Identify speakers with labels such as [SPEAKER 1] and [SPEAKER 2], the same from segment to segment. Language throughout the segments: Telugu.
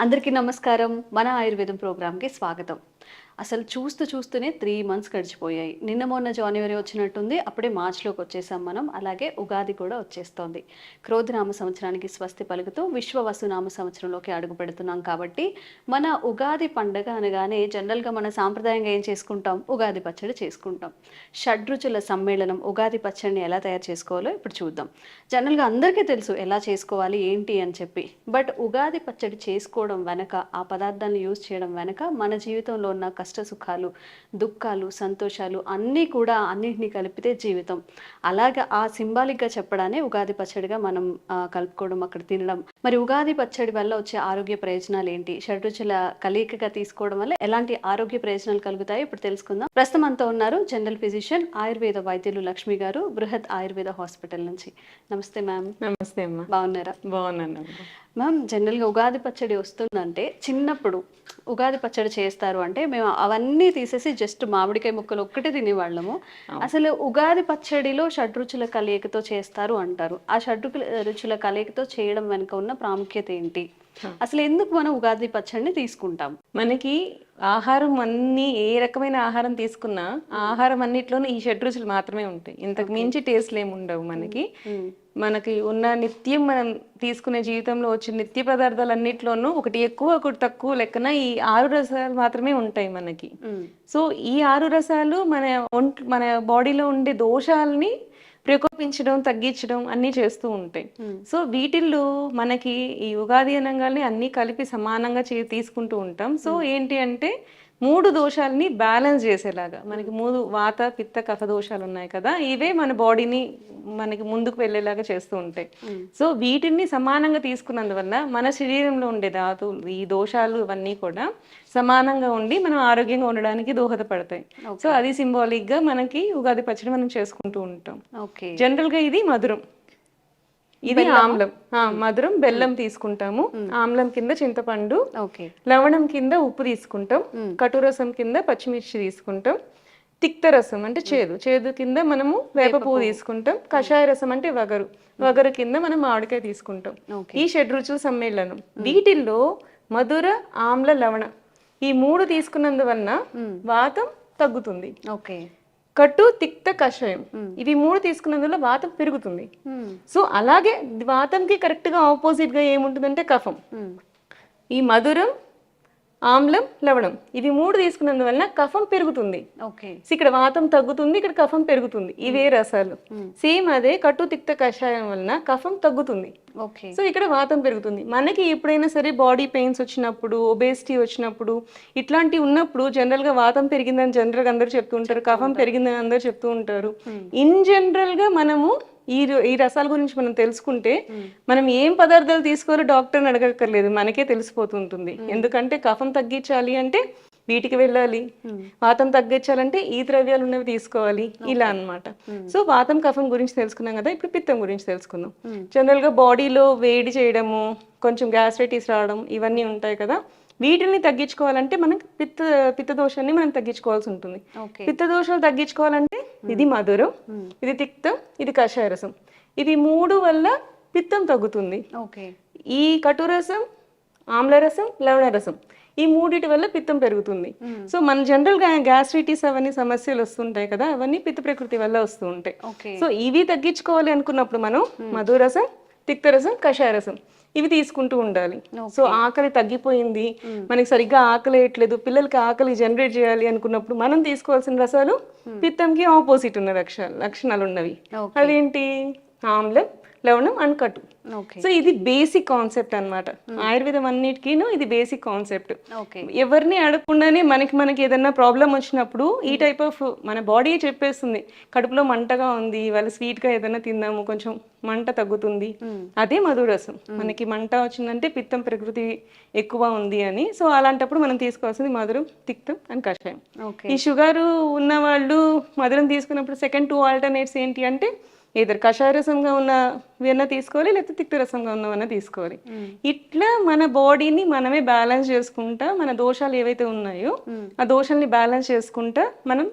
[SPEAKER 1] అందరికీ నమస్కారం. మన ఆయుర్వేదం ప్రోగ్రామ్‌కి స్వాగతం. అసలు చూస్తూనే 3 మంత్స్ గడిచిపోయాయి. నిన్న మొన్న జాన్యువరి వచ్చినట్టుంది. అప్పుడే మార్చ్‌లోకి వచ్చేసాం మనం. అలాగే ఉగాది కూడా వచ్చేస్తోంది. క్రోధినామ సంవత్సరానికి స్వస్తి పలుకుతూ విశ్వవసునామ సంవత్సరంలోకి అడుగు పెడుతున్నాం కాబట్టి మన ఉగాది పండగ అనగానే జనరల్‌గా మన సాంప్రదాయంగా ఏం చేసుకుంటాం? ఉగాది పచ్చడి చేసుకుంటాం. షడ్రుచుల సమ్మేళనం ఉగాది పచ్చడిని ఎలా తయారు చేసుకోవాలో ఇప్పుడు చూద్దాం. జనరల్‌గా అందరికీ తెలుసు ఎలా చేసుకోవాలి, ఏంటి అని చెప్పి. బట్ ఉగాది పచ్చడి చేసుకోవడం వెనక, ఆ పదార్థాలను యూజ్ చేయడం వెనక మన జీవితంలో ఉన్న కష్ట సుఖాలు, దుఃఖాలు, సంతోషాలు అన్నీ కూడా అన్నింటినీ కలిపితే జీవితం. అలాగా ఆ సింబాలిక్‌గా చెప్పడానే ఉగాది పచ్చడిగా మనం కలుపుకోవడం, అక్కడ తినడం. మరి ఉగాది పచ్చడి వల్ల వచ్చే ఆరోగ్య ప్రయోజనాలు ఏంటి? షడ్రుచుల కలయికగా తీసుకోవడం వల్ల ఎలాంటి ఆరోగ్య ప్రయోజనాలు కలుగుతాయో ఇప్పుడు తెలుసుకుందాం. ప్రస్తుతం మనతో ఉన్నారు జనరల్ ఫిజిషియన్, ఆయుర్వేద వైద్యులు లక్ష్మి గారు, బృహత్ ఆయుర్వేద హాస్పిటల్ నుంచి. నమస్తే మ్యామ్.
[SPEAKER 2] నమస్తే అమ్మా.
[SPEAKER 1] బాగున్నారా?
[SPEAKER 2] బాగున్నాను.
[SPEAKER 1] మ్యామ్, జనరల్‌గా ఉగాది పచ్చడి వస్తుందంటే చిన్నప్పుడు ఉగాది పచ్చడి చేస్తారు అంటే మేము అవన్నీ తీసేసి జస్ట్ మామిడికాయ ముక్కలు ఒక్కటే తినేవాళ్ళము. అసలు ఉగాది పచ్చడిలో షడ్రుచుల కలయికతో చేస్తారు అంటారు. ఆ రుచుల కలయికతో చేయడం వెనుక ఉన్న ప్రాముఖ్యత ఏంటి? అసలు ఎందుకు మనం ఉగాది పచ్చడిని తీసుకుంటాం?
[SPEAKER 2] మనకి ఆహారం అన్ని ఏ రకమైన ఆహారం తీసుకున్నా ఆహారం అన్నిట్లోనూ ఈ షడ్రుచులు మాత్రమే ఉంటాయి. ఇంతకు మించి టేస్ట్లు ఏమి ఉండవు మనకి. మనకి ఉన్న నిత్యం మనం తీసుకునే జీవితంలో వచ్చిన నిత్య పదార్థాలన్నిట్లోనూ ఒకటి ఎక్కువ ఒకటి తక్కువ లెక్కన ఈ 6 రసాలు మాత్రమే ఉంటాయి మనకి. సో ఈ 6 రసాలు మన బాడీలో ఉండే దోషాలని ప్రకోపించడం, తగ్గించడం అన్నీ చేస్తూ ఉంటాయి. సో వీటిల్లో మనకి ఈ ఉగాది అనగానే అన్నీ కలిపి సమానంగా తీసుకుంటూ ఉంటాం. సో ఏంటి అంటే 3 దోషాలని బ్యాలెన్స్ చేసేలాగా మనకి 3 వాత, పిత్త, కఫ దోషాలు ఉన్నాయి కదా, ఇవే మన బాడీని మనకి ముందుకు వెళ్ళేలాగా చేస్తూ ఉంటాయి. సో వీటిని సమానంగా తీసుకున్నందువల్ల మన శరీరంలో ఉండే ధాతువులు, ఈ దోషాలు ఇవన్నీ కూడా సమానంగా ఉండి మనం ఆరోగ్యంగా ఉండడానికి దోహదపడతాయి. సో అది సింబాలిక్ గా మనకి ఉగాది పచ్చడి మనం చేసుకుంటూ ఉంటాం. జనరల్ గా ఇది మధురం, ఇది ఆమ్లం. మధురం బెల్లం తీసుకుంటాము, ఆమ్లం కింద చింతపండు, లవణం కింద ఉప్పు తీసుకుంటాం, కటురసం కింద పచ్చిమిర్చి తీసుకుంటాం, తిక్త రసం అంటే చేదు కింద మనము వేప పువ్వు తీసుకుంటాం, కషాయ రసం అంటే వగరు కింద మనం మామిడికాయ తీసుకుంటాం. ఈ షడ్రుచుల సమ్మేళనం. వీటిల్లో మధుర, ఆమ్ల, లవణ ఈ 3 తీసుకున్నందువలన వాతం తగ్గుతుంది. కట్టు, తిక్త, కషాయం ఇవి 3 తీసుకున్నందువల్ల వాతం పెరుగుతుంది. సో అలాగే వాతంకి కరెక్ట్ గా ఆపోజిట్ గా ఏముంటుందంటే కఫం. ఈ మధురం, ఆమ్లం, లవణం ఇవి 3 తీసుకున్నందువలన కఫం పెరుగుతుంది. ఇక్కడ వాతం తగ్గుతుంది, ఇక్కడ కఫం పెరుగుతుంది. ఇవే రసాలు. సేమ్ అదే కట్టు, తిక్త, కషాయం వలన కఫం తగ్గుతుంది. సో ఇక్కడ వాతం పెరుగుతుంది. మనకి ఎప్పుడైనా సరే బాడీ పెయిన్స్ వచ్చినప్పుడు, ఒబేసిటీ వచ్చినప్పుడు, ఇట్లాంటివి ఉన్నప్పుడు జనరల్ గా వాతం పెరిగిందని జనరల్ గా అందరూ చెప్తూ ఉంటారు, కఫం పెరిగిందని అందరూ చెప్తూ ఉంటారు. ఇన్ జనరల్ గా మనము ఈ రసాల గురించి మనం తెలుసుకుంటే మనం ఏం పదార్థాలు తీసుకోవాలో డాక్టర్ని అడగక్కర్లేదు, మనకే తెలిసిపోతుంటుంది. ఎందుకంటే కఫం తగ్గించాలి అంటే వీటికి వెళ్ళాలి, వాతం తగ్గించాలంటే ఈ ద్రవ్యాలు ఉన్నవి తీసుకోవాలి, ఇలా అన్నమాట. సో వాతం కఫం గురించి తెలుసుకున్నాం కదా, ఇప్పుడు పిత్తం గురించి తెలుసుకుందాం. జనరల్ గా బాడీలో వేడి చేయడము, కొంచెం గ్యాస్ట్రైటిస్ రావడం ఇవన్నీ ఉంటాయి కదా, వీటిని తగ్గించుకోవాలంటే మనకి పిత్త దోషాన్ని మనం తగ్గించుకోవాల్సి ఉంటుంది. పిత్త దోషాలు తగ్గించుకోవాలంటే ఇది మధురం, ఇది తిక్తం, ఇది కషాయ రసం. ఇది 3 వల్ల పిత్తం తగ్గుతుంది. ఈ కటురసం, ఆమ్లరసం, లవణ రసం ఈ 3 వల్ల పిత్తం పెరుగుతుంది. సో మన జనరల్ గా గ్యాస్ట్రైటిస్ అవన్నీ సమస్యలు వస్తుంటాయి కదా, అవన్నీ పిత్త ప్రకృతి వల్ల వస్తూ ఉంటాయి. సో ఇవి తగ్గించుకోవాలి అనుకున్నప్పుడు మనం మధురసం, తిక్తరసం, కషాయ రసం ఇవి తీసుకుంటూ ఉండాలి. సో ఆకలి తగ్గిపోయింది, మనకి సరిగ్గా ఆకలి వేయట్లేదు, పిల్లలకి ఆకలి జనరేట్ చేయాలి అనుకున్నప్పుడు మనం తీసుకోవాల్సిన రసాలు పిత్తంకి ఆపోజిట్ ఉన్న లక్షణాలు ఉన్నవి. అదేంటి? ఆమ్లం, లవణం అండ్ కటు. సో ఇది బేసిక్ కాన్సెప్ట్ అన్నమాట. ఆయుర్వేదం అన్నిటికీను ఇది బేసిక్ కాన్సెప్ట్. ఎవరిని అడగకుండానే మనకి ఏదైనా ప్రాబ్లం వచ్చినప్పుడు ఈ టైప్ ఆఫ్ మన బాడీ చెప్పేస్తుంది, కడుపులో మంటగా ఉంది, ఇవాళ స్వీట్ గా ఏదైనా తిందాము, కొంచెం మంట తగ్గుతుంది. అదే మధురసం. మనకి మంట వచ్చిందంటే పిత్తం ప్రకృతి ఎక్కువ ఉంది అని. సో అలాంటప్పుడు మనం తీసుకోవాల్సింది మధురం, తిక్తం అండ్ కషాయం. ఈ షుగర్ ఉన్న వాళ్ళు మధురం తీసుకున్నప్పుడు సెకండ్ 2 ఆల్టర్నేట్స్ ఏంటి అంటే ఏదో కషాయ రసంగా ఉన్న వెన్న తీసుకోవాలి, లేకపోతే తిక్త రసంగా ఉన్నవన్న తీసుకోవాలి. ఇట్లా మన బాడీని మనమే బ్యాలెన్స్ చేసుకుంటా, మన దోషాలు ఏవైతే ఉన్నాయో ఆ దోషాలని బ్యాలెన్స్ చేసుకుంటా మనం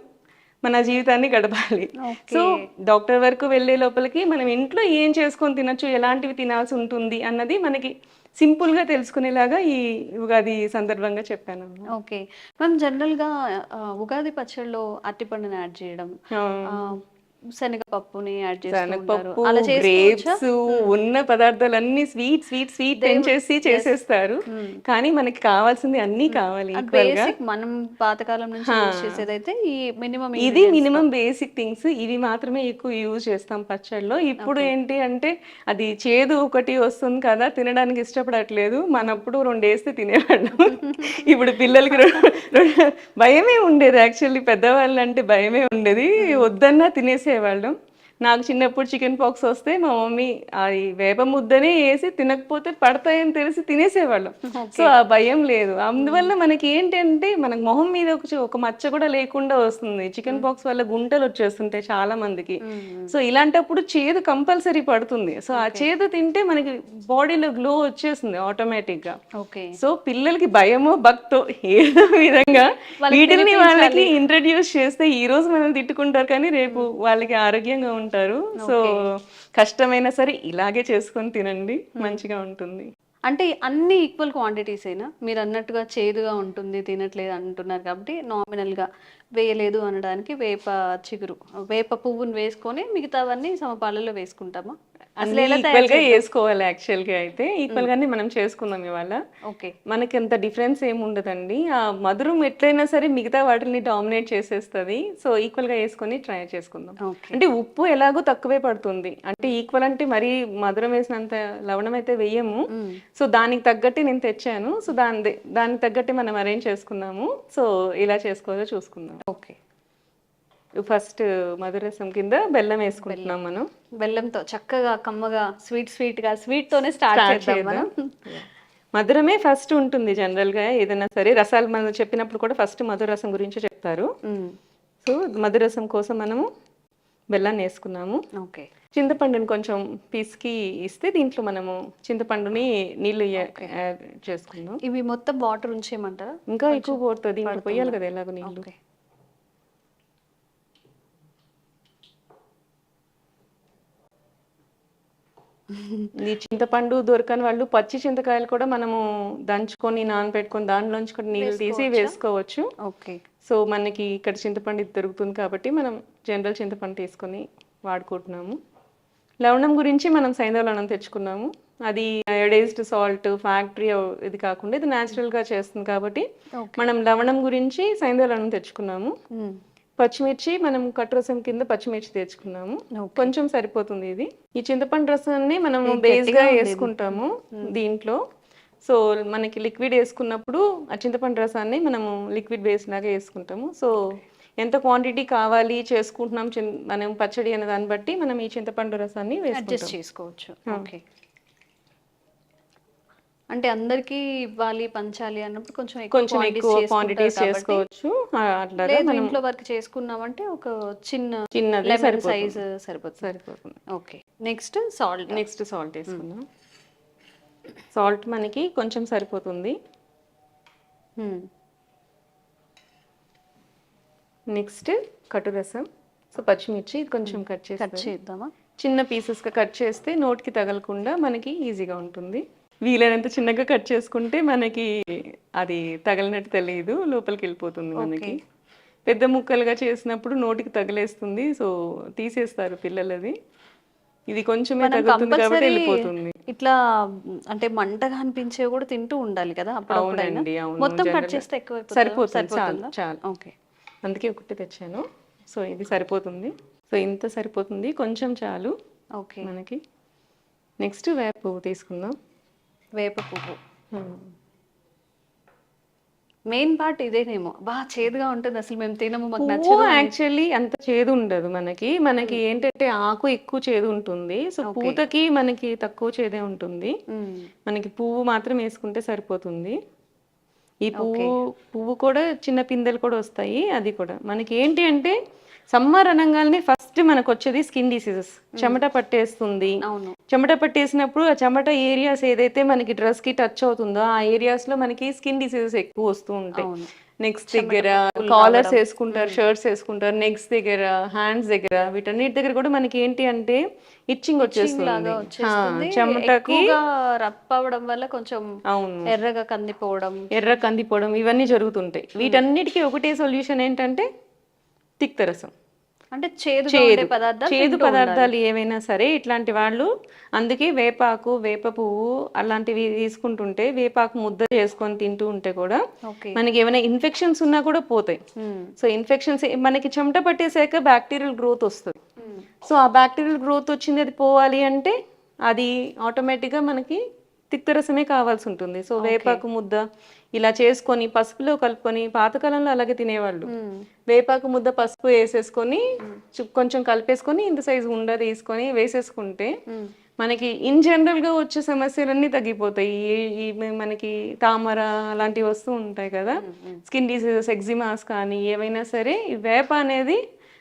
[SPEAKER 2] మన జీవితాన్ని గడపాలి. సో డాక్టర్ వరకు వెళ్ళే లోపలికి మనం ఇంట్లో ఏం చేసుకొని తినచ్చు, ఎలాంటివి తినాల్సి ఉంటుంది అన్నది మనకి సింపుల్ గా తెలుసుకునేలాగా ఈ ఉగాది సందర్భంగా చెప్పాను.
[SPEAKER 1] ఓకే. మ్యామ్ జనరల్‌గా ఉగాది పచ్చడిలో అరటిపండుని యాడ్ చేయడం, ఆహ్, శనగపప్పుని యాడ్ చేస్తూ ఉంటారు.
[SPEAKER 2] శనగపప్పు,
[SPEAKER 1] అలా చేసుకోవచ్చా?
[SPEAKER 2] గ్రేప్స్, ఉన్న పదార్థాలన్నీ స్వీట్ పెంచేసి
[SPEAKER 1] యెస్.
[SPEAKER 2] చేసేస్తారు.
[SPEAKER 1] హ్మ్.
[SPEAKER 2] కానీ మనకి కావాల్సింది అన్నీ కావాలి
[SPEAKER 1] అది
[SPEAKER 2] ఈక్వల్ గా.
[SPEAKER 1] బేసిక్ మనం పాతకాలం నుంచి యూజ్ చేసేదైతే ఈ మినిమమ్
[SPEAKER 2] ఇది
[SPEAKER 1] ఇంగ్రీడియెంట్స్‌తో.
[SPEAKER 2] మినిమం బేసిక్ థింగ్స్, ఇవి మాత్రమే ఎక్కువ యూజ్ చేస్తాం పచ్చడిలో. ఇప్పుడు
[SPEAKER 1] ఓకే.
[SPEAKER 2] ఏంటి అంటే అది చేదు ఒకటి వస్తుంది కదా, తినడానికి ఇష్టపడట్లేదు. మనప్పుడు 2 వేస్తే తినేవాళ్ళం. ఇప్పుడు పిల్లలకి భయమే ఉండేది. యాక్చువల్లీ పెద్దవాళ్ళు అంటే భయమే ఉండేది. వద్దన్నా తినేసేవాళ్ళం. నాకు చిన్నప్పుడు చికెన్ పాక్స్ వస్తే మా మమ్మీ అది వేప ముద్దనే వేసి తినకపోతే పడతాయని తెలిసి తినేసేవాళ్ళం. So
[SPEAKER 1] okay.
[SPEAKER 2] ఆ భయం లేదు. అందువల్ల మనకి ఏంటంటే మనకు మొహం మీద ఒక మచ్చ కూడా లేకుండా వస్తుంది. చికెన్ పాక్స్ వల్ల గుంటలు వచ్చేస్తుంటాయి చాలా మందికి.
[SPEAKER 1] హ్మ్.
[SPEAKER 2] సో ఇలాంటప్పుడు చేదు కంపల్సరీ పడుతుంది. సో ఆ
[SPEAKER 1] ఓకే.
[SPEAKER 2] చేదు తింటే మనకి బాడీలో గ్లో వచ్చేస్తుంది ఆటోమేటిక్ గా.
[SPEAKER 1] ఓకే.
[SPEAKER 2] సో పిల్లలకి భయమో భక్తో ఏదో విధంగా
[SPEAKER 1] వాళ్ళకి
[SPEAKER 2] వీటిని వాళ్ళకి
[SPEAKER 1] తినిపించాలి.
[SPEAKER 2] ఇంట్రడ్యూస్ చేస్తే ఈ రోజు మనం తిట్టుకుంటారు కానీ రేపు వాళ్ళకి ఆరోగ్యంగా ఉంటారు. So
[SPEAKER 1] okay.
[SPEAKER 2] కష్టమైనా సరే ఇలాగే చేసుకొని తినండి, మంచిగా ఉంటుంది.
[SPEAKER 1] అంటే అన్ని ఈక్వల్ క్వాంటిటీసేనా? మీరన్నట్టుగా చేదుగా ఉంటుంది, తినట్లేదు అంటున్నారు కాబట్టి నామినల్‌గా వేయలేదు అనడానికి వేప పువ్వుని వేసుకొని మిగతావన్నీ సమపాలలో వేసుకుంటామా? అసలు
[SPEAKER 2] అన్ని
[SPEAKER 1] ఎలా
[SPEAKER 2] ఈక్వల్
[SPEAKER 1] తయారు
[SPEAKER 2] గా
[SPEAKER 1] చేద్దాం?
[SPEAKER 2] వేసుకోవాలి యాక్చువల్ గా అయితే. ఈక్వల్ గానే మనం చేసుకుందాం ఇవాళ.
[SPEAKER 1] ఓకే.
[SPEAKER 2] మనకి అంత డిఫరెన్స్ ఏమి ఉండదండి. ఆ మధురం ఎట్లయినా సరే మిగతా వాటిని డామినేట్ చేసేస్తుంది. సో ఈక్వల్ గా వేసుకొని ట్రై చేసుకుందాం.
[SPEAKER 1] ఓకే.
[SPEAKER 2] అంటే ఉప్పు ఎలాగో తక్కువే పడుతుంది. అంటే ఈక్వల్ అంటే మరీ మధురం వేసినంత లవణం అయితే వేయము.
[SPEAKER 1] హ్మ్.
[SPEAKER 2] సో దానికి తగ్గట్టే నేను తెచ్చాను. సో దానికి తగ్గట్టే మనం అరేంజ్ చేసుకుందాము. సో ఇలా చేసుకోవాలో చూసుకుందాం.
[SPEAKER 1] ఓకే.
[SPEAKER 2] ఫస్ట్ మధురసం కింద బెల్లం వేసుకుంటున్నాం మనం.
[SPEAKER 1] బెల్లంతో చక్కగా కమ్మగా స్వీట్‌గా స్వీట్‌తోనే స్టార్ట్ చేద్దాం మనం.
[SPEAKER 2] మధురమే ఫస్ట్ ఉంటుంది జనరల్ గా ఏదైనా సరే. రసాలు మనం చెప్పినప్పుడు కూడా ఫస్ట్ మధుర రసం గురించి చెప్తారు.
[SPEAKER 1] హ్మ్.
[SPEAKER 2] సో మధురసం కోసం మనము బెల్లాన్ని వేసుకున్నాము.
[SPEAKER 1] ఓకే.
[SPEAKER 2] చింతపండుని కొంచెం పిసికి ఇస్తే దీంట్లో మనము చింతపండుని నీళ్లు యాడ్ చేసుకుందాం.
[SPEAKER 1] ఇవి మొత్తం వాటర్ ఉంచేయమంటారా?
[SPEAKER 2] ఇంకా ఎక్కువ పోతుంది, దీంట్లో పొయ్యాలి కదా ఎలాగో నీళ్లు.
[SPEAKER 1] ఓకే.
[SPEAKER 2] ఈ చింతపండు దొరకని వాళ్ళు పచ్చి చింతకాయలు కూడా మనము దంచుకొని నానబెట్టుకొని దాంట్లోంచి కూడా నీళ్ళు తీసి వేసుకోవచ్చు.
[SPEAKER 1] ఓకే.
[SPEAKER 2] సో మనకి ఇక్కడ చింతపండు ఇది దొరుకుతుంది కాబట్టి మనం జనరల్ చింతపండు తీసుకొని వాడుకుంటున్నాము. లవణం గురించి మనం సైంధవ లవణం తెచ్చుకున్నాము. అది అయోడైజ్డ్ సాల్ట్ ఫ్యాక్టరీ ఇది కాకుండా ఇది న్యాచురల్గా చేస్తుంది కాబట్టి మనం లవణం గురించి సైంధవ లవణం తెచ్చుకున్నాము. పచ్చిమిర్చి మనం కట్టు రసం కింద పచ్చిమిర్చి తెచ్చుకున్నాము. కొంచెం సరిపోతుంది ఇది. ఈ చింతపండు రసాన్ని మనము బేస్ గా వేసుకుంటాము దీంట్లో. సో మనకి లిక్విడ్ వేసుకున్నప్పుడు ఆ చింతపండు రసాన్ని మనము లిక్విడ్ బేస్ లాగా వేసుకుంటాము. సో ఎంత క్వాంటిటీ కావాలి చేసుకుంటున్నాం మనం పచ్చడి అనే దాన్ని బట్టి మనం ఈ చింతపండు రసాన్ని
[SPEAKER 1] అడ్జస్ట్ చేసుకోవచ్చు. ఓకే. అంటే అందరికీ ఇవ్వాలి పంచాలి అన్నప్పుడు కొంచెం
[SPEAKER 2] ఎక్కువ క్వాంటిటీస్ చేసుకోవచ్చు. అట్లాగా మనం
[SPEAKER 1] ఇంట్లో వర్క్ చేసుకున్నామంటే ఒక చిన్నది
[SPEAKER 2] లెమన్
[SPEAKER 1] సైజ్ సరిపోతుంది. ఓకే. నెక్స్ట్ సాల్ట్
[SPEAKER 2] వేసుకుందాం. సాల్ట్ మనకి కొంచెం సరిపోతుంది. నెక్స్ట్ కట్టు రసం. సో పచ్చిమిర్చి ఇది కొంచెం కట్
[SPEAKER 1] చేద్దామా?
[SPEAKER 2] చిన్న పీసెస్ గా కట్ చేస్తే నోటికి తగలకుండా మనకి ఈజీగా ఉంటుంది. వీలైనంత చిన్నగా కట్ చేసుకుంటే మనకి అది తగలినట్టు తెలియదు, లోపలికి వెళ్ళిపోతుంది మనకి. పెద్ద ముక్కలుగా చేసినప్పుడు నోటికి తగిలేస్తుంది. సో తీసేస్తారు పిల్లలది. ఇది కొంచెమే తగులుతుంది కాబట్టి వెళ్ళిపోతుంది.
[SPEAKER 1] ఇట్లా అంటే మంటగా అనిపించేవి కూడా తింటూ ఉండాలి కదా అప్పుడప్పుడైనా. మొత్తం కట్ చేస్తే ఎక్కువ
[SPEAKER 2] సరిపోతుంది. చాలు.
[SPEAKER 1] ఓకే.
[SPEAKER 2] అందుకే ఒకటి తెచ్చాను. సో ఇది సరిపోతుంది. సో ఇంత సరిపోతుంది, కొంచెం చాలు.
[SPEAKER 1] ఓకే.
[SPEAKER 2] మనకి నెక్స్ట్ వేప పువ్వు తీసుకుందాం.
[SPEAKER 1] వేప పువ్వు మెయిన్ పార్ట్ ఇదేనేమో. బాగా చేదుగా ఉంటుంది, అసలు మేము తినము, మాకు నచ్చదు.
[SPEAKER 2] యాక్చువల్లీ అంత చేదు ఉండదు మనకి ఏంటంటే ఆకు ఎక్కువ చేదు ఉంటుంది. సో పూతకి మనకి తక్కువ చేదే ఉంటుంది. మనకి పువ్వు మాత్రం వేసుకుంటే సరిపోతుంది. ఈ పువ్వు కూడా చిన్న పిందెలు కూడా వస్తాయి. అది కూడా మనకి ఏంటి అంటే సమ్మర్ అనగానే ఫస్ట్ మనకు వచ్చేది స్కిన్ డిసీజెస్. చెమట పట్టేస్తుంది.
[SPEAKER 1] అవును.
[SPEAKER 2] చెమట పట్టేసినప్పుడు ఆ చెమట ఏరియాస్ ఏదైతే మనకి డ్రెస్ కి టచ్ అవుతుందో ఆ ఏరియాస్ లో మనకి స్కిన్ డిసీజెస్ ఎక్కువ వస్తూ ఉంటాయి.
[SPEAKER 1] అవును.
[SPEAKER 2] నెక్స్ట్ దగ్గర కాలర్స్ వేసుకుంటారు, షర్ట్స్ వేసుకుంటారు, నెక్స్ దగ్గర, హ్యాండ్స్ దగ్గర, వీటన్నిటి దగ్గర కూడా మనకి ఏంటి అంటే ఇచ్చింగ్ వచ్చేస్తుంది.
[SPEAKER 1] లాగా వచ్చేస్తుంది.
[SPEAKER 2] చెమటకి
[SPEAKER 1] ఎక్కువగా రబ్ అవ్వడం వల్ల కొంచెం
[SPEAKER 2] అవును
[SPEAKER 1] ఎర్రగా కందిపోవడం.
[SPEAKER 2] ఎర్ర కందిపోవడం ఇవన్నీ జరుగుతుంటాయి. వీటన్నిటికీ ఒకటే సొల్యూషన్ ఏంటంటే తిక్తరసం.
[SPEAKER 1] అంటే చేదుగా ఉండే పదార్థాలు
[SPEAKER 2] చేదు
[SPEAKER 1] తింటూ ఉండాలి.
[SPEAKER 2] పదార్థాలు ఏవైనా సరే ఇట్లాంటి వాళ్ళు, అందుకే వేపాకు, వేప పువ్వు అలాంటివి తీసుకుంటుంటే, వేపాకు ముద్ద చేసుకొని తింటూ ఉంటే కూడా
[SPEAKER 1] ఓకే.
[SPEAKER 2] మనకి ఏమైనా ఇన్ఫెక్షన్స్ ఉన్నా కూడా పోతాయి. సో ఇన్ఫెక్షన్స్ మనకి చెమట పట్టేసాక బ్యాక్టీరియల్ గ్రోత్ వస్తుంది. సో ఆ బ్యాక్టీరియల్ గ్రోత్ వచ్చింది అది పోవాలి అంటే అది ఆటోమేటిక్గా మనకి తిక్తరసమే కావాల్సి ఉంటుంది. సో వేపాకు ముద్ద ఇలా చేసుకొని పసుపులో కలుపుకొని, పాతకాలంలో అలాగే తినేవాళ్ళు. వేపాకు ముద్ద పసుపు వేసేసుకొని కొంచెం కలిపేసుకొని ఇంత సైజు ఉండ తీసుకొని వేసేసుకుంటే మనకి ఇన్ జనరల్ గా వచ్చే సమస్యలన్నీ తగ్గిపోతాయి. మనకి తామర అలాంటివి వస్తూ ఉంటాయి కదా, స్కిన్ డిసీజెస్, ఎగ్జిమాస్ కానీ ఏవైనా సరే ఈ వేప అనేది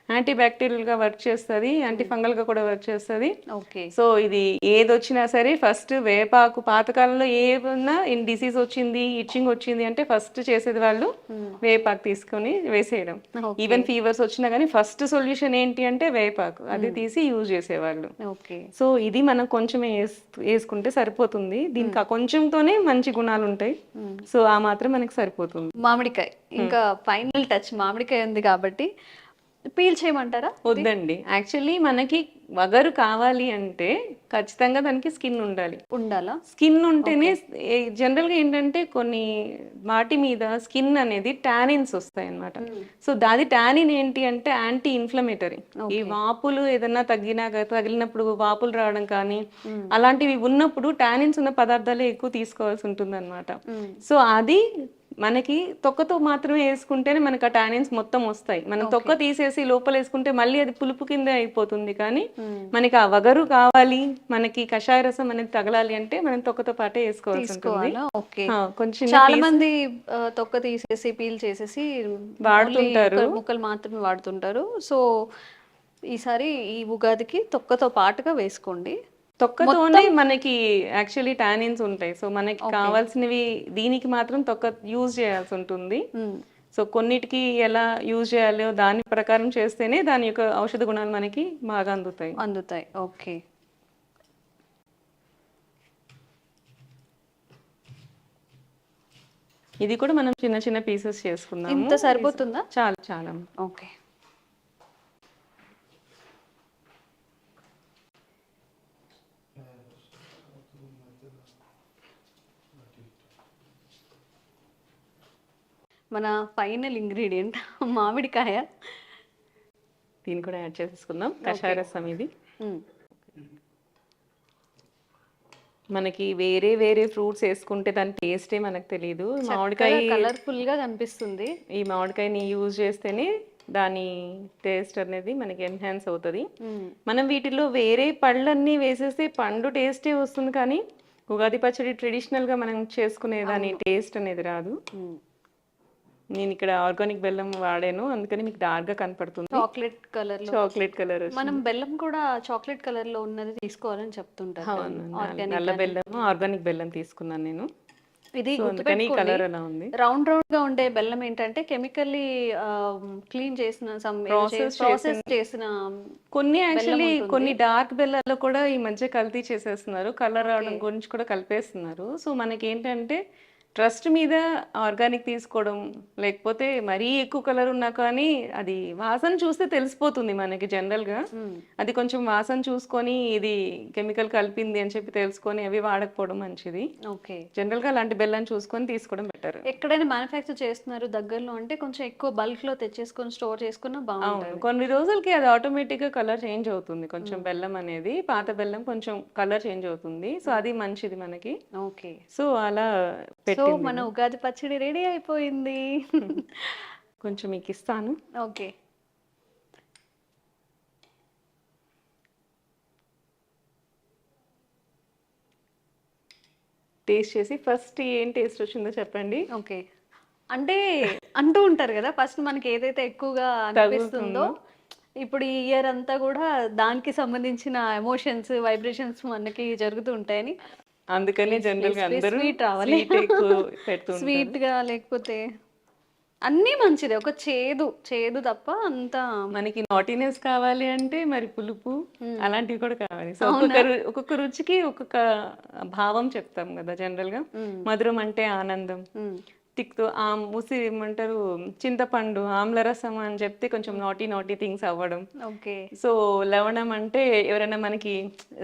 [SPEAKER 2] యాంటీ బ్యాక్టీరియల్ గా వర్క్ చేస్తుంది, యాంటీ ఫంగల్ గా కూడా వర్క్ చేస్తుంది.
[SPEAKER 1] ఓకే.
[SPEAKER 2] సో ఇది ఏది వచ్చినా సరే ఫస్ట్ వేపాకు, పాతకాలంలో ఏమన్నా డిసీజ్ వచ్చింది, ఇచ్చింగ్ వచ్చింది అంటే ఫస్ట్ చేసేది వాళ్ళు వేపాకు తీసుకొని వేసేయడం. ఈవెన్ ఫీవర్స్ వచ్చినా కానీ ఫస్ట్ సొల్యూషన్ ఏంటి అంటే వేపాకు, అది తీసి యూజ్ చేసేవాళ్ళు.
[SPEAKER 1] ఓకే.
[SPEAKER 2] సో ఇది మనం కొంచెం వేసుకుంటే సరిపోతుంది. దీనికి ఆ కొంచెంతోనే మంచి గుణాలు ఉంటాయి. సో ఆ మాత్రం మనకి సరిపోతుంది.
[SPEAKER 1] మామిడికాయ ఇంకా ఫైనల్ టచ్ మామిడికాయ ఉంది కాబట్టి పీల్ చేయమంటారా?
[SPEAKER 2] వద్దండి, యాక్చువల్లీ మనకి వగరు కావాలి అంటే ఖచ్చితంగా దానికి స్కిన్
[SPEAKER 1] ఉండాలా?
[SPEAKER 2] స్కిన్ ఉంటేనే. జనరల్ గా ఏంటంటే కొన్ని వాటి మీద స్కిన్ అనేది టానిన్స్ వస్తాయి అన్నమాట. సో దాని టానిన్ ఏంటి అంటే యాంటీ ఇన్ఫ్లమేటరీ. ఈ వాపులు ఏదన్నా తగిలినప్పుడు వాపులు రావడం కానీ అలాంటివి ఉన్నప్పుడు టానిన్స్ ఉన్న పదార్థాలే ఎక్కువ తీసుకోవాల్సి ఉంటుంది అనమాట. సో అది మనకి తొక్కతో మాత్రమే వేసుకుంటేనే మనకి ఆ టానిన్స్ మొత్తం వస్తాయి. మనం తొక్క తీసేసి లోపల వేసుకుంటే మళ్ళీ అది పులుపు కింద అయిపోతుంది. కానీ మనకి ఆ వగరు కావాలి, మనకి కషాయ రసం అనేది తగలాలి అంటే మనం తొక్కతో పాటే వేసుకోవాల్సి ఉంటుంది.
[SPEAKER 1] కొంచెం చాలా మంది తొక్క తీసేసి పీల్ చేసేసి
[SPEAKER 2] వాడుతుంటారు,
[SPEAKER 1] ముక్కలు మాత్రమే వాడుతుంటారు. సో ఈసారి ఈ ఉగాదికి తొక్కతో పాటుగా వేసుకోండి.
[SPEAKER 2] తొక్కతోనే మనకి యాక్చువల్లీ టానిన్స్ ఉంటాయి. సో మనకి కావాల్సినవి దీనికి మాత్రం తొక్క యూజ్ చేయాల్సి ఉంటుంది. సో కొన్నిటికి ఎలా యూజ్ చేయాలో దాని ప్రకారం చేస్తేనే దాని యొక్క ఔషధ గుణాలు మనకి బాగా అందుతాయి.
[SPEAKER 1] ఓకే.
[SPEAKER 2] ఇది కూడా మనం చిన్న చిన్న పీసెస్ చేసుకుందాం.
[SPEAKER 1] ఇంత సరిపోతుందా?
[SPEAKER 2] చాలా చాలా.
[SPEAKER 1] ఓకే. మన ఫైనల్ ఇంగ్రీడియంట్ మామిడికాయ.
[SPEAKER 2] దీన్ని కూడా యాడ్ చేసేసుకుందాం. కషాయ రసం ఇది. మనకి వేరే వేరే ఫ్రూట్స్ వేసుకుంటే దాని టేస్టే మనకు తెలియదు. మామిడికాయ
[SPEAKER 1] కలర్ఫుల్ గా కనిపిస్తుంది.
[SPEAKER 2] ఈ మామిడికాయని యూజ్ చేస్తేనే దాని టేస్ట్ అనేది మనకి ఎన్హాన్స్ అవుతుంది. మనం వీటిలో వేరే పళ్ళన్నీ వేసేస్తే పండు టేస్టే వస్తుంది, కానీ ఉగాది పచ్చడి ట్రెడిషనల్ గా మనం చేసుకునే దాని టేస్ట్ అనేది రాదు. నేను ఇక్కడ ఆర్గానిక్ బెల్లం వాడాను, అందుకని మీకు డార్క్ గా కనపడుతుంది. Chocolate colour.
[SPEAKER 1] మనం బెల్లం కూడా చాక్లెట్ కలర్ లో ఉన్నది తీసుకోవాలని చెప్తుంటారు.
[SPEAKER 2] నల్ల బెల్లం, ఆర్గానిక్ బెల్లం తీసుకున్నాను నేను.
[SPEAKER 1] ఇది
[SPEAKER 2] కలర్ అలా ఉంది.
[SPEAKER 1] రౌండ్ రౌండ్ గా ఉండే బెల్లం ఏంటంటే కెమికల్లీ క్లీన్ చేసిన ప్రాసెస్ చేసిన
[SPEAKER 2] కొన్ని యాక్చువల్లీ కొన్ని డార్క్ బెల్లాల్లో కూడా ఈ మధ్య కల్తీ చేసేస్తున్నారు, కలర్ రావడం గురించి కూడా కలిపేస్తున్నారు. సో మనకి ఏంటంటే ట్రస్ట్ మీద ఆర్గానిక్ తీసుకోవడం, లేకపోతే మరీ ఎక్కువ కలర్ ఉన్నా కానీ అది వాసన చూస్తే తెలిసిపోతుంది మనకి జనరల్గా. అది కొంచెం వాసన చూసుకొని ఇది కెమికల్ కలిపింది అని చెప్పి తెలుసుకొని అవి వాడకపోవడం మంచిది.
[SPEAKER 1] ఓకే.
[SPEAKER 2] జనరల్గా అలాంటి బెల్లం చూసుకొని తీసుకోవడం బెటర్.
[SPEAKER 1] ఎక్కడైనా మ్యానుఫ్యాక్చర్ చేస్తున్నారు దగ్గరలో అంటే కొంచెం ఎక్కువ బల్క్ లో తెచ్చేసుకొని స్టోర్ చేసుకున్నా బాగుంటుంది.
[SPEAKER 2] కొన్ని రోజులకి అది ఆటోమేటిక్ గా కలర్ చేంజ్ అవుతుంది. కొంచెం బెల్లం అనేది, పాత బెల్లం కొంచెం కలర్ చేంజ్ అవుతుంది. సో అది మంచిది మనకి.
[SPEAKER 1] ఓకే.
[SPEAKER 2] సో అలా
[SPEAKER 1] మన ఉగాది పచ్చడి రెడీ అయిపోయింది.
[SPEAKER 2] కొంచెం మీకు ఇస్తాను.
[SPEAKER 1] ఓకే.
[SPEAKER 2] టేస్ట్ చేసి ఫస్ట్ ఏం టేస్ట్ వచ్చిందో చెప్పండి.
[SPEAKER 1] ఓకే. అంటే అంటూ ఉంటారు కదా, ఫస్ట్ మనకి ఏదైతే ఎక్కువగా అనిపిస్తుందో ఇప్పుడు ఈ ఇయర్ అంతా కూడా దానికి సంబంధించిన ఎమోషన్స్, వైబ్రేషన్స్ మనకి జరుగుతూ ఉంటాయని
[SPEAKER 2] అందుకనే జనరల్ గా అందరూ
[SPEAKER 1] స్వీట్ రావాలి.
[SPEAKER 2] స్వీట్ ఎక్కువ పెడుతుంటారు.
[SPEAKER 1] స్వీట్ గా లేకపోతే అన్నీ మంచిదే. ఒక చేదు, చేదు తప్ప అంతా
[SPEAKER 2] మనకి నాటినెస్ కావాలి అంటే మరి పులుపు అలాంటివి కూడా కావాలి. సో
[SPEAKER 1] అవునా?
[SPEAKER 2] ఒక్కొక్క రుచికి ఒక్కొక్క భావం చెప్తాం కదా జనరల్ గా. మధురం అంటే ఆనందం, తిక్తో ముసి ఏమంటారు చింతపండు ఆమ్లరసం అని చెప్తే కొంచెం నాటీ థింగ్స్ అవ్వడం.
[SPEAKER 1] ఓకే.
[SPEAKER 2] సో లవణం అంటే ఎవరైనా మనకి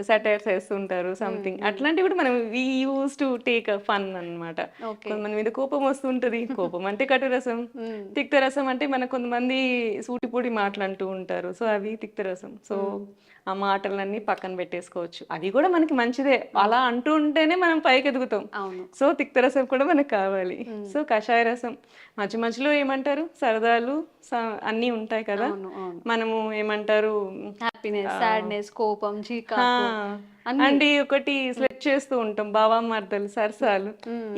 [SPEAKER 2] సటైర్స్ వేస్తుంటారు సంథింగ్, అట్లాంటివి కూడా మనం we use to take a fun అన్నమాట.
[SPEAKER 1] ఓకే.
[SPEAKER 2] కొంతమంది మీద కోపం వస్తుంటది, కోపం అంటే కటురసం. తిక్తరసం అంటే మన కొంతమంది సూటిపూడి మాటలు అంటూ ఉంటారు, సో అవి తిక్తరసం. సో ఆ మాటలన్నీ పక్కన పెట్టేసుకోవచ్చు, అది కూడా మనకి మంచిదే. అలా అంటూ ఉంటేనే మనం పైకి ఎదుగుతాం.
[SPEAKER 1] అవును.
[SPEAKER 2] సో తిక్తరసం కూడా మనకు కావాలి. సో కషాయ రసం మధ్యలో ఏమంటారు సరదాలు అన్నీ ఉంటాయి కదా.
[SPEAKER 1] అవును. అవును.
[SPEAKER 2] మనము ఏమంటారు
[SPEAKER 1] హ్యాపీనెస్, సాడ్నెస్, కోపం, చీకాకు
[SPEAKER 2] అండ్ ఒకటి స్లెప్ చేస్తూ ఉంటాం, బావా మర్దలు, సరసాలు,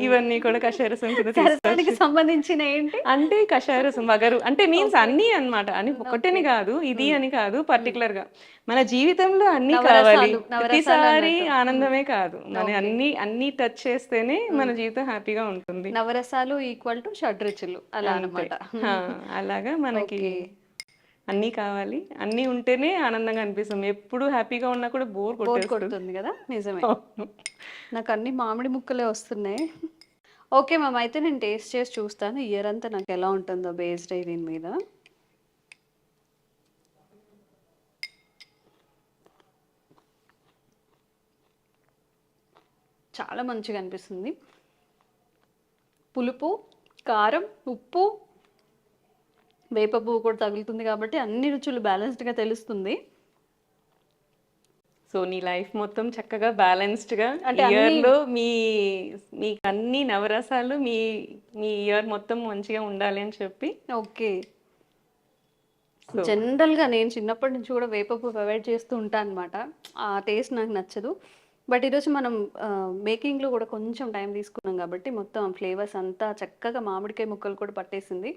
[SPEAKER 2] ఇవన్నీ కూడా కషాయ రసం కింద
[SPEAKER 1] సరసానికి సంబంధించిన ఏంటి?
[SPEAKER 2] అంటే కషాయ రసం వగరు అంటే మీన్స్ అన్ని అన్నమాట. అని ఒకటని కాదు, ఇది అని కాదు, పర్టికులర్ గా మన జీవితంలో అన్ని కావాలి. ప్రతిసారి ఆనందమే కాదు, మన అన్ని టచ్ చేస్తేనే మన జీవితం హ్యాపీగా ఉంటుంది.
[SPEAKER 1] నవరసాలు ఈక్వల్ టు షడ్రుచులు అలా అన్నమాట.
[SPEAKER 2] అలాగా మనకి అన్నీ కావాలి, అన్నీ ఉంటేనే ఆనందంగా అనిపిస్తుంది. ఎప్పుడు హ్యాపీగా ఉన్నా కూడా బోర్
[SPEAKER 1] కొడుతుంది కదా. నిజమే. నాకు అన్ని మామిడి ముక్కలే వస్తున్నాయి. ఓకే మ్యామ్, అయితే నేను టేస్ట్ చేసి చూస్తాను ఇయర్ అంతా నాకు ఎలా ఉంటుందో బేస్డ్ అయ్యి దీని మీద. చాలా మంచిగా అనిపిస్తుంది. పులుపు, కారం, ఉప్పు, వేప పువ్వు కూడా తగులుతుంది కాబట్టి అన్ని రుచులు బ్యాలెన్స్డ్గా తెలుస్తుంది.
[SPEAKER 2] సో నీ లైఫ్ మొత్తం చక్కగా బ్యాలెన్స్డ్ గా
[SPEAKER 1] అంటే
[SPEAKER 2] ఇయర్ లో మీకు అన్ని నవరసాలు మీ ఇయర్ మొత్తం మంచిగా ఉండాలి అని చెప్పి.
[SPEAKER 1] ఓకే. జనరల్గా నేను చిన్నప్పటి నుంచి కూడా వేప పువ్వు అవాయిడ్ చేస్తూ ఉంటాను అనమాట. ఆ టేస్ట్ నాకు నచ్చదు. బట్ ఈరోజు మనం మేకింగ్లో కూడా కొంచెం టైం తీసుకున్నాం కాబట్టి మొత్తం ఫ్లేవర్స్ అంతా చక్కగా మామిడికాయ ముక్కలు కూడా పట్టేసింది.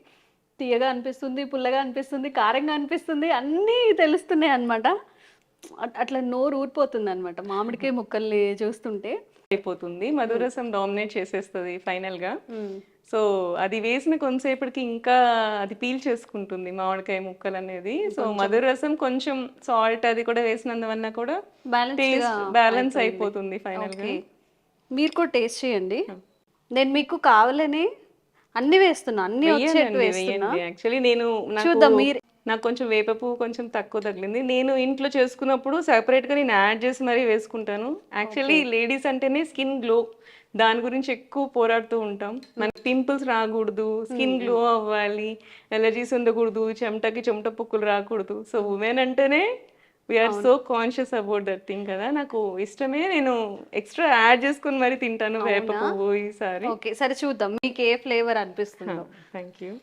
[SPEAKER 1] తీయగా అనిపిస్తుంది, పుల్లగా అనిపిస్తుంది, కారంగా అనిపిస్తుంది, అన్నీ తెలుస్తున్నాయి అనమాట. అట్లా నోరు ఊరిపోతుంది అనమాట మామిడికాయ ముక్కల్ని చూస్తుంటే.
[SPEAKER 2] అయిపోతుంది, మధురసం డామినేట్ చేసేస్తుంది ఫైనల్ గా. సో అది వేసిన కొంతసేపటికి ఇంకా అది పీల్ చేసుకుంటుంది మామిడికాయ ముక్కలు అనేది. సో మధురసం కొంచెం సాల్ట్ అది కూడా వేసినందువల్ల కూడా బ్యాలెన్స్ అయిపోతుంది ఫైనల్ గా.
[SPEAKER 1] మీరు కూడా టేస్ట్ చేయండి. నేను మీకు కావాలని అన్ని వేస్తున్నా, అన్ని వచ్చేట్టు వేస్తున్నా.
[SPEAKER 2] యాక్చువల్లీ నాకు కొంచెం వేప పువ్వు కొంచెం తక్కువ తగిలింది. నేను ఇంట్లో చేసుకున్నప్పుడు సెపరేట్ గా నేను యాడ్ చేసి మరీ వేసుకుంటాను. యాక్చువల్లీ లేడీస్ అంటేనే స్కిన్ గ్లో, దాని గురించి ఎక్కువ పోరాడుతూ ఉంటాం. మనకి పింపుల్స్ రాకూడదు, స్కిన్ గ్లో అవ్వాలి, ఎలర్జీస్ ఉండకూడదు, చెమటకి చెమట పొక్కులు రాకూడదు. సో ఉమెన్ అంటేనే we are so conscious about that thing కదా. నాకు ఇష్టమే, నేను ఎక్స్ట్రా యాడ్ చేసుకుని మరి తింటాను వేప పువ్వు ఈసారి.
[SPEAKER 1] ఓకే, సరే చూద్దాం మీకు ఏ ఫ్లేవర్ అనిపిస్తుందో.
[SPEAKER 2] Thank you.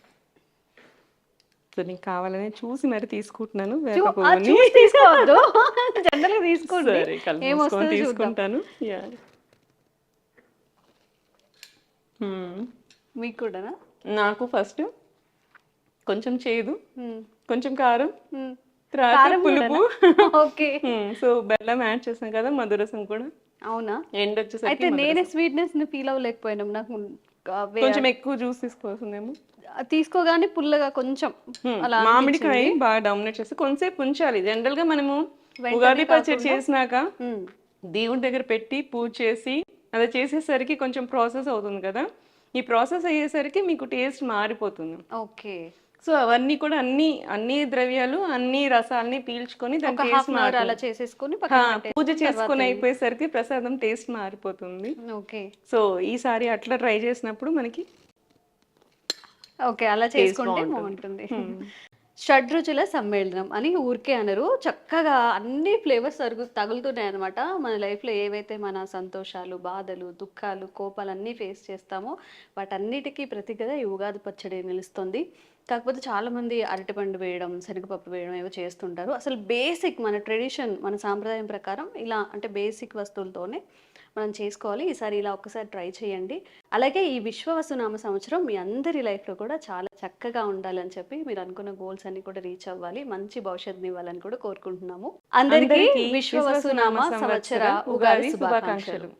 [SPEAKER 2] సో నీకు కావాలని చూసి మరి తీసుకుంటున్నాను వేప
[SPEAKER 1] తీసుకోవద్దు, జనరల్గా తీసుకోండి, ఏమొస్తుందో
[SPEAKER 2] తీసుకుంటాను.
[SPEAKER 1] మీకు కూడా.
[SPEAKER 2] నాకు ఫస్ట్ కొంచెం చేదు, కొంచెం కారం, తర్వాత పులుపు.
[SPEAKER 1] ఓకే.
[SPEAKER 2] సో బెల్లం యాడ్ చేసాం కదా, మధురసం కూడా.
[SPEAKER 1] అవునా?
[SPEAKER 2] ఎండ్ వచ్చేసరికి
[SPEAKER 1] అయితే నేనే స్వీట్నెస్ ని ఫీల్ అవ్వలేకపోయినాం. నాకు
[SPEAKER 2] కొంచెం ఎక్కువ జ్యూస్ తీసుకోవాల్సిందేమో.
[SPEAKER 1] తీసుకోగానే పుల్లగా కొంచెం అలా
[SPEAKER 2] మామిడికాయ బాగా డామినేట్ చేసి కొంతసేపు ఉంచాలి. జనరల్ గా మనము ఉగాది పచ్చడి చేసినాక దేవుడి దగ్గర పెట్టి పూజ చేసి అలా చేసేసరికి కొంచెం ప్రాసెస్ అవుతుంది కదా. ఈ ప్రాసెస్ అయ్యేసరికి మీకు టేస్ట్ మారిపోతుంది.
[SPEAKER 1] ఓకే.
[SPEAKER 2] సో అవన్నీ కూడా అన్ని ద్రవ్యాలు అన్ని రసాలని పీల్చుకొని దాని టేస్ట్
[SPEAKER 1] అలా చేసేసుకొని
[SPEAKER 2] పూజ చేసుకొని అయిపోయేసరికి ప్రసాదం టేస్ట్ మారిపోతుంది.
[SPEAKER 1] ఓకే.
[SPEAKER 2] సో ఈసారి అట్లా ట్రై చేసినప్పుడు మనకి
[SPEAKER 1] ఓకే అలా చేసుకుంటే బాగుంటుంది. షడ్రుచుల సమ్మేళనం అని ఊరికే అనరు, చక్కగా అన్ని ఫ్లేవర్స్ తగులుతున్నాయి అనమాట. మన లైఫ్లో ఏవైతే మన సంతోషాలు, బాధలు, దుఃఖాలు, కోపాలు అన్నీ ఫేస్ చేస్తామో వాటన్నిటికీ ప్రతిగా ఈ ఉగాది పచ్చడి నిలుస్తుంది. కాకపోతే చాలా మంది అరటిపండు వేయడం, శనగపప్పు వేయడం ఏవో చేస్తుంటారు. అసలు బేసిక్ మన ట్రెడిషన్, మన సాంప్రదాయం ప్రకారం ఇలా అంటే బేసిక్ వస్తువులతోనే మనం చేసుకోవాలి. ఈసారి ఇలా ఒక్కసారి ట్రై చేయండి. అలాగే ఈ విశ్వవసునామ సంవత్సరం మీ అందరి లైఫ్‌లో కూడా చాలా చక్కగా ఉండాలని చెప్పి మీరు అనుకున్న గోల్స్ అన్నీ కూడా రీచ్ అవ్వాలి. మంచి భవిష్యత్తుని ఇవ్వాలని కూడా కోరుకుంటున్నాము. అందరికీ
[SPEAKER 2] అందరికీ
[SPEAKER 1] విశ్వవసునామ సంవత్సర ఉగాది శుభాకాంక్షలు.